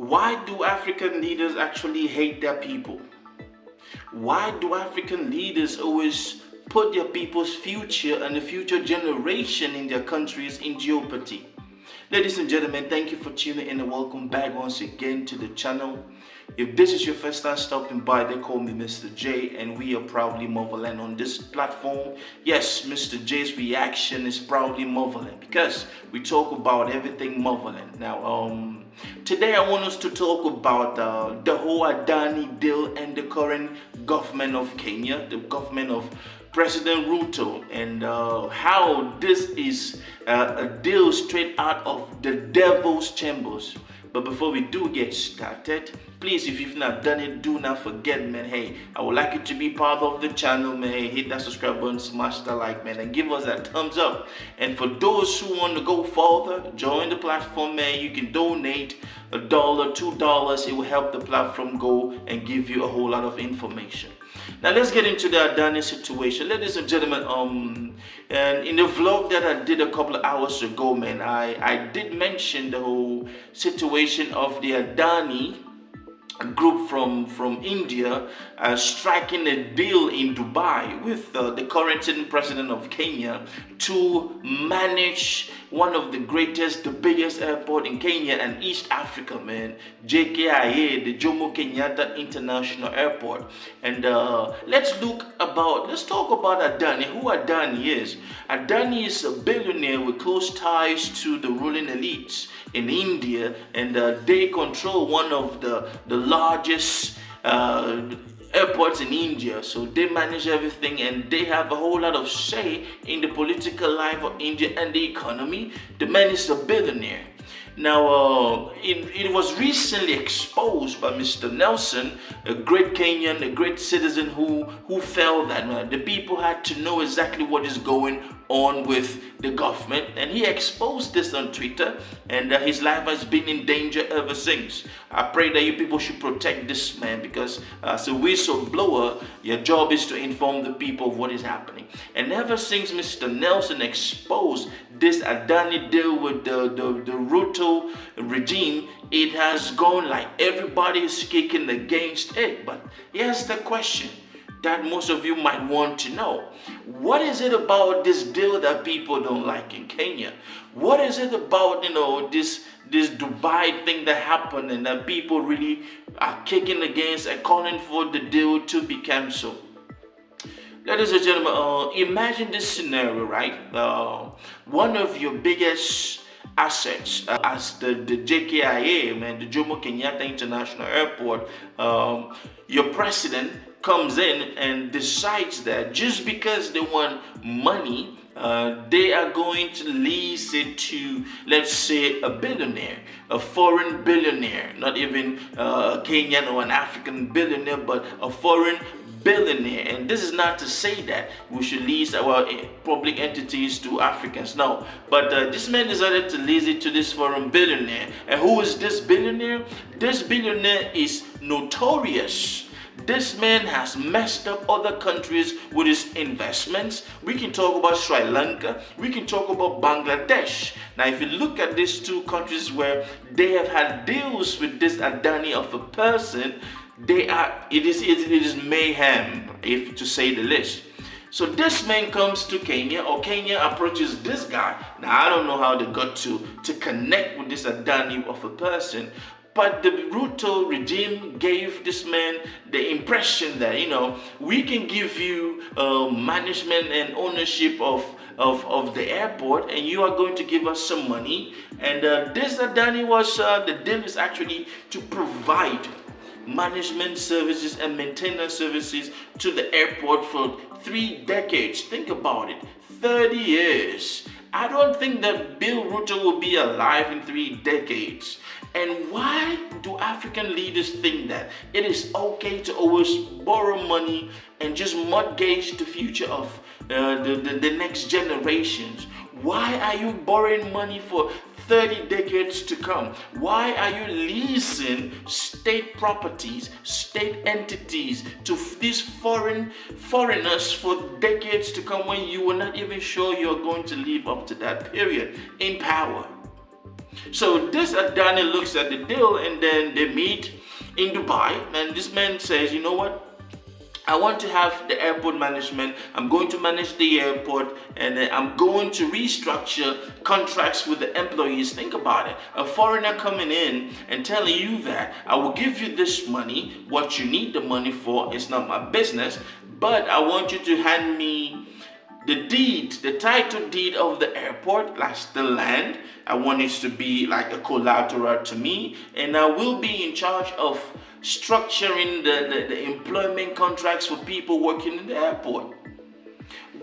Why do African leaders actually hate their people? Why do African leaders always put their people's future and the future generation in their countries in jeopardy? Ladies and gentlemen, thank you for tuning in and welcome back once again to the channel. If this is your first time stopping by, they call me Mr. J, and we are proudly Motherland on this platform. Yes, Mr. J's reaction is proudly Motherland because we talk about everything Motherland. Now, today I want us to talk about the whole Adani deal and the current government of Kenya, the government of President Ruto, and how this is a deal straight out of the devil's chambers. But before we do get started, please, if you've not done it, do not forget, man. Hey, I would like you to be part of the channel, man. Hey, hit that subscribe button, smash that like, man, and give us that thumbs up. And for those who want to go further, join the platform, man. You can donate $1, $2. It will help the platform go and give you a whole lot of information. Now let's get into the Adani situation, ladies and gentlemen. And in the vlog that I did a couple of hours ago, man, I did mention the whole situation of the Adani Group from India striking a deal in Dubai with the current president of Kenya to manage one of the greatest, the biggest airport in Kenya and East Africa, man, JKIA, the Jomo Kenyatta International Airport. And let's talk about Adani, who Adani is. Adani is a billionaire with close ties to the ruling elites in India, and they control one of the largest airports in India. So they manage everything and they have a whole lot of say in the political life of India and the economy. The man is a billionaire. Now, it was recently exposed by Mr. Nelson, a great Kenyan, a great citizen who felt that the people had to know exactly what is going on with the government, and he exposed this on Twitter, and his life has been in danger ever since. I pray that you people should protect this man, because as a whistleblower, your job is to inform the people of what is happening. And ever since Mr. Nelson exposed this Adani deal with the Ruto regime, it has gone like everybody is kicking against it. But here's the question that most of you might want to know. What is it about this deal that people don't like in Kenya? What is it about, this Dubai thing that happened and that people really are kicking against and calling for the deal to be cancelled? Ladies and gentlemen, imagine this scenario, right? One of your biggest assets as the JKIA, man, the Jomo Kenyatta International Airport, your president comes in and decides that just because they want money, they are going to lease it to, let's say, a billionaire, a foreign billionaire, not even a Kenyan or an African billionaire, but a foreign billionaire. And this is not to say that we should lease our public entities to Africans, no, but this man decided to lease it to this foreign billionaire. And who is this billionaire? This billionaire is notorious. This man has messed up other countries with his investments. We can talk about Sri Lanka. We can talk about Bangladesh. Now, if you look at these two countries where they have had deals with this Adani of a person, it is mayhem, if to say the least. So this man comes to Kenya, or Kenya approaches this guy. Now, I don't know how they got to connect with this Adani of a person, but the Ruto regime gave this man the impression that, we can give you management and ownership of the airport, and you are going to give us some money. And this Adani the deal is actually to provide management services and maintenance services to the airport for 3 decades. Think about it, 30 years. I don't think that Bill Ruto will be alive in 3 decades. And why do African leaders think that it is okay to always borrow money and just mortgage the future of the next generations? Why are you borrowing money for 30 decades to come? Why are you leasing state properties, state entities to these foreigners for decades to come when you were not even sure you're going to live up to that period in power? So this Adani looks at the deal, and then they meet in Dubai, and this man says, you know what? I want to have the airport management. I'm going to manage the airport, and I'm going to restructure contracts with the employees. Think about it. A foreigner coming in and telling you that I will give you this money. What you need the money for is not my business, but I want you to hand me the deed, the title deed of the airport, that's the land. I want it to be like a collateral to me, and I will be in charge of structuring the employment contracts for people working in the airport.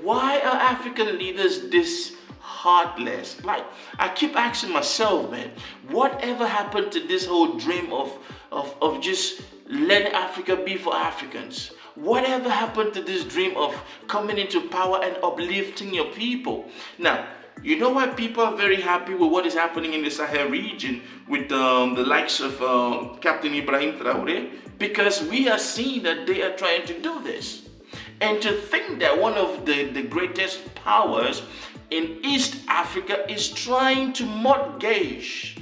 Why are African leaders this heartless? Like, I keep asking myself, man, whatever happened to this whole dream of just letting Africa be for Africans? Whatever happened to this dream of coming into power and uplifting your people? Now, you know why people are very happy with what is happening in the Sahel region with the likes of Captain Ibrahim Traore? Because we are seeing that they are trying to do this. And to think that one of the greatest powers in East Africa is trying to mortgage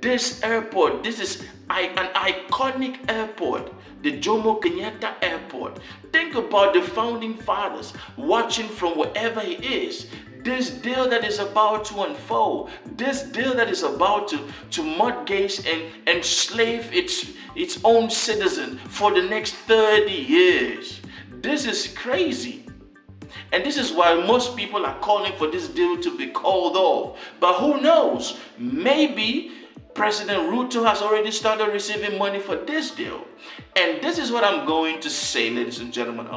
this airport. This is an iconic airport, the Jomo Kenyatta Airport. Think about the founding fathers watching from wherever he is. This deal that is about to unfold, this deal that is about to mortgage and enslave its own citizen for the next 30 years. This is crazy. And this is why most people are calling for this deal to be called off. But who knows? Maybe President Ruto has already started receiving money for this deal. And this is what I'm going to say, ladies and gentlemen.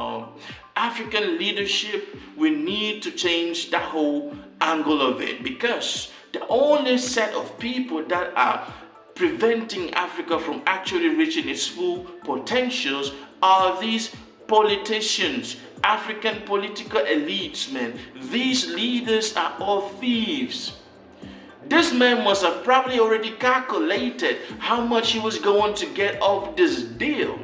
African leadership, we need to change that whole angle of it, because the only set of people that are preventing Africa from actually reaching its full potentials are these politicians, African political elites, man. These leaders are all thieves. This man must have probably already calculated how much he was going to get off this deal,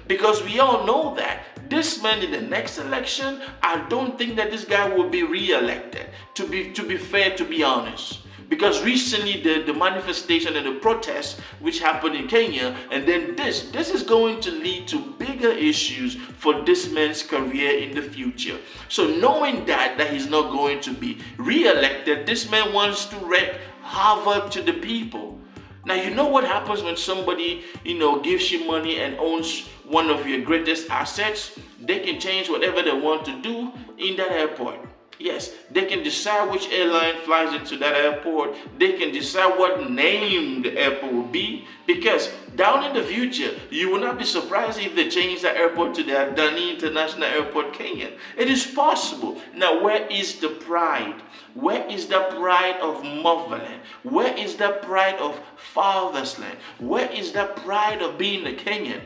because we all know that this man in the next election, I don't think that this guy will be re-elected, to be fair, to be honest. Because recently the manifestation and the protests which happened in Kenya, and then this is going to lead to bigger issues for this man's career in the future. So knowing that he's not going to be re-elected, this man wants to wreak havoc to the people. Now, you know what happens when somebody, gives you money and owns one of your greatest assets? They can change whatever they want to do in that airport. Yes, they can decide which airline flies into that airport. They can decide what name the airport will be, because down in the future, you will not be surprised if they change the airport to the Adani International Airport, Kenya. It is possible. Now, where is the pride? Where is the pride of motherland? Where is the pride of father's land? Where is the pride of being a Kenyan?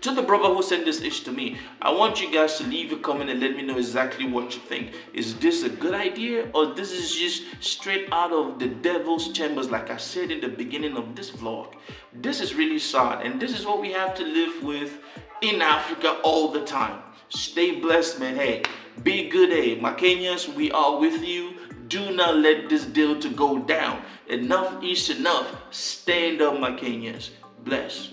To the brother who sent this ish to me, I want you guys to leave a comment and let me know exactly what you think. Is this a good idea, or this is just straight out of the devil's chambers, like I said in the beginning of this vlog? This is really sad, and this is what we have to live with in Africa all the time. Stay blessed, man. Hey, be good, hey. My Kenyans, we are with you. Do not let this deal to go down. Enough is enough. Stand up, my Kenyans. Bless.